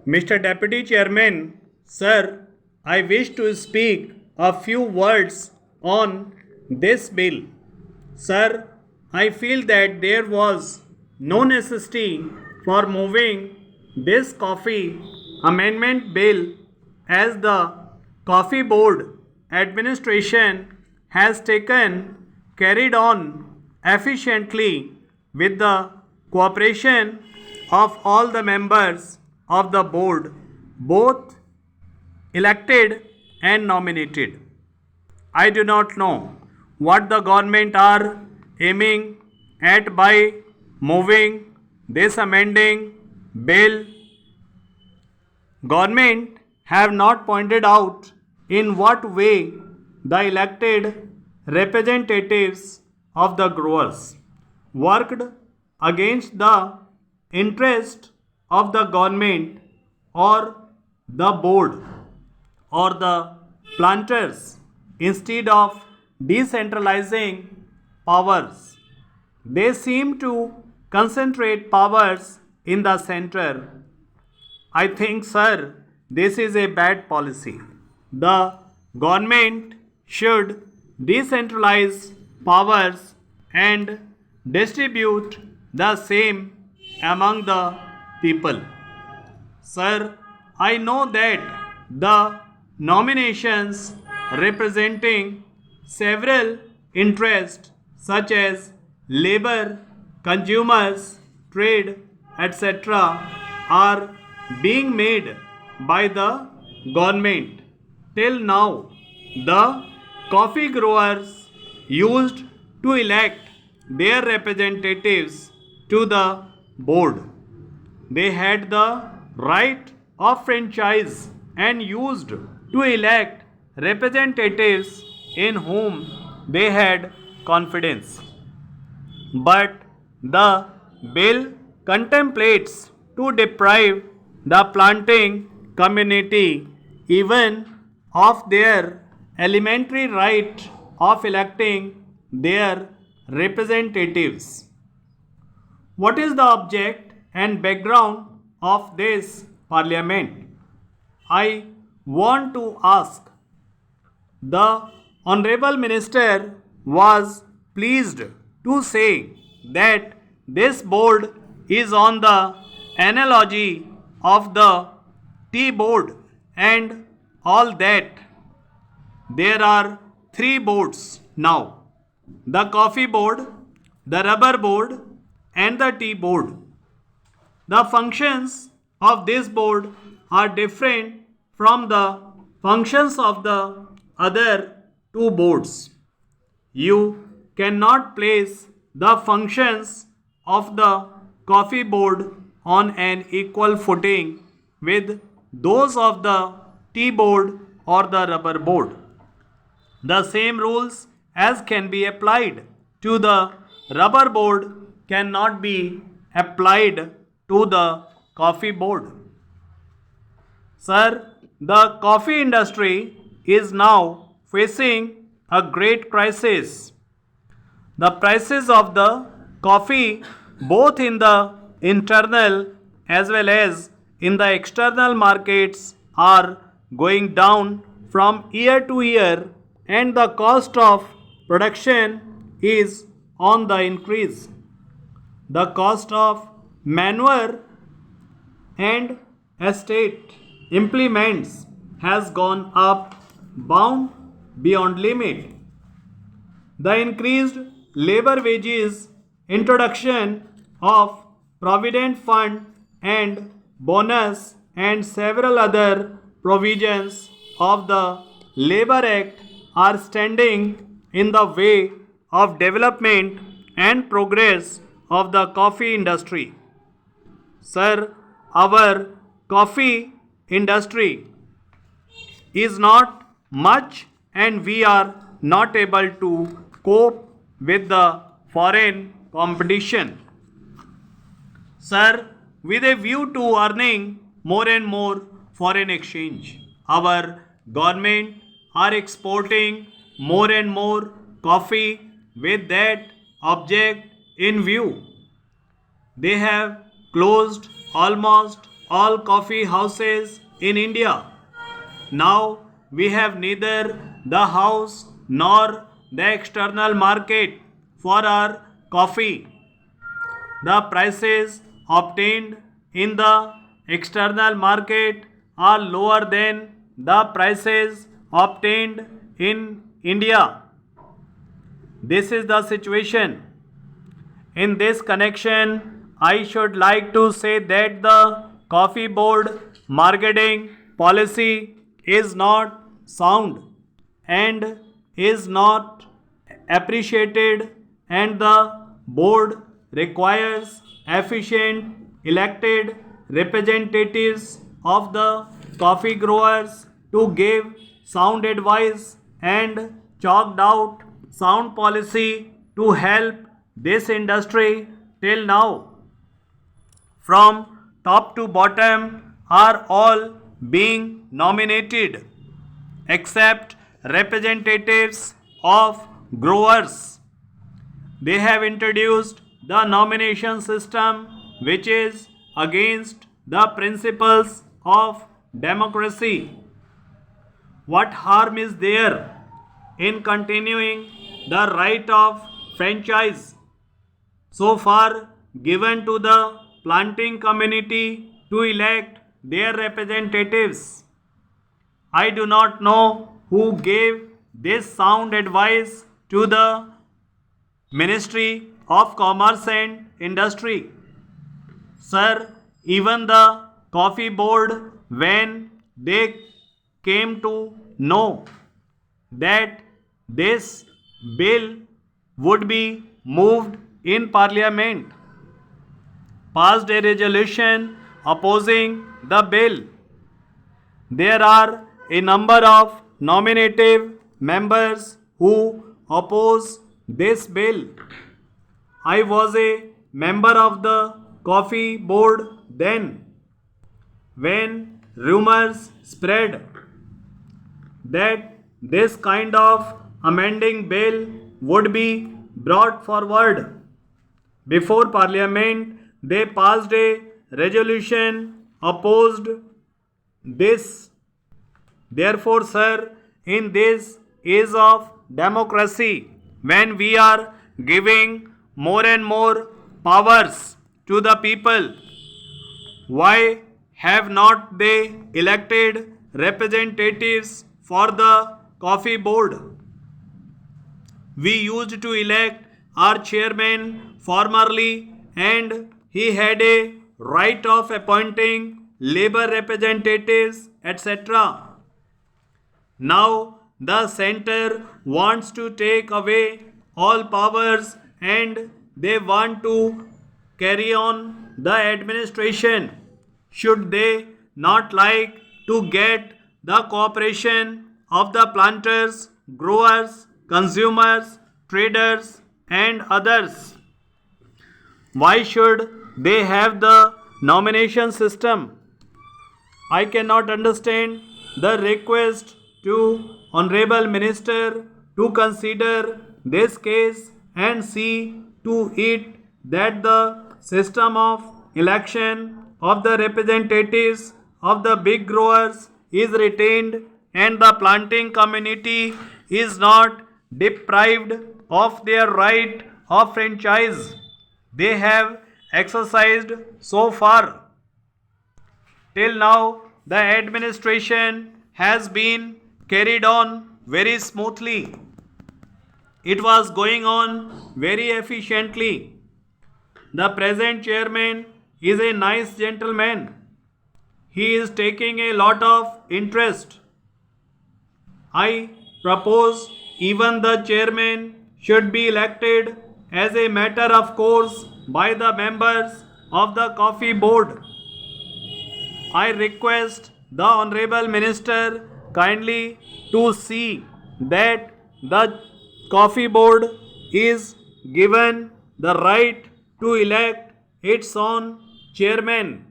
Mr. Deputy Chairman, sir, I wish to speak a few words on this bill. Sir, I feel that there was no necessity for moving this coffee amendment bill as the Coffee Board administration has carried on efficiently with the cooperation of all the members of the board, both elected and nominated. I do not know what the government are aiming at by moving this amending bill. Government have not pointed out in what way the elected representatives of the growers worked against the interest of the government or the board or the planters. Instead of decentralizing powers, they seem to concentrate powers in the center. I think, sir, this is a bad policy. The government should decentralize powers and distribute the same among the people. Sir, I know that the nominations representing several interests such as labor, consumers, trade, etc. are being made by the government. Till now, the coffee growers used to elect their representatives to the board. They had the right of franchise and used to elect representatives in whom they had confidence. But the bill contemplates to deprive the planting community even of their elementary right of electing their representatives. What is the object and background of this parliament? I want to ask. The Honorable Minister was pleased to say that this board is on the analogy of the tea board and all that. There are three boards now: the coffee board, the rubber board, and the tea board. The functions of this board are different from the functions of the other two boards. You cannot place the functions of the coffee board on an equal footing with those of the tea board or the rubber board. The same rules as can be applied to the rubber board cannot be applied to the coffee board. Sir, the coffee industry is now facing a great crisis. The prices of the coffee, both in the internal as well as in the external markets, are going down from year to year, and the cost of production is on the increase. The cost of manure and estate implements has gone up bound beyond limit. The increased labor wages, introduction of provident fund and bonus, and several other provisions of the Labor Act are standing in the way of development and progress of the coffee industry. Sir, our coffee industry is not much and we are not able to cope with the foreign competition. Sir, with a view to earning more and more foreign exchange, our government are exporting more and more coffee with that object in view. They have closed almost all coffee houses in India. Now we have neither the house nor the external market for our coffee. The prices obtained in the external market are lower than the prices obtained in India. This is the situation. In this connection, I should like to say that the coffee board marketing policy is not sound and is not appreciated, and the board requires efficient elected representatives of the coffee growers to give sound advice and chalked out sound policy to help this industry till now. From top to bottom are all being nominated except representatives of growers. They have introduced the nomination system which is against the principles of democracy. What harm is there in continuing the right of franchise so far given to the planting community to elect their representatives? I do not know who gave this sound advice to the Ministry of Commerce and Industry. Sir, even the coffee board, when they came to know that this bill would be moved in Parliament, passed a resolution opposing the bill. There are a number of nominative members who oppose this bill. I was a member of the coffee board then, when rumors spread that this kind of amending bill would be brought forward before Parliament. They passed a resolution opposed this. Therefore, sir, in this age of democracy, when we are giving more and more powers to the people, why have not they elected representatives for the coffee board? We used to elect our chairman formerly, and he had a right of appointing labor representatives, etc. Now the center wants to take away all powers and they want to carry on the administration. Should they not like to get the cooperation of the planters, growers, consumers, traders, and others? Why should they have the nomination system? I cannot understand the request to Honorable Minister to consider this case and see to it that the system of election of the representatives of the big growers is retained and the planting community is not deprived of their right of franchise they have exercised so far. Till now, the administration has been carried on very smoothly. It was going on very efficiently. The present chairman is a nice gentleman. He is taking a lot of interest. I propose even the chairman should be elected as a matter of course by the members of the coffee board. I request the Honorable Minister kindly to see that the coffee board is given the right to elect its own chairman.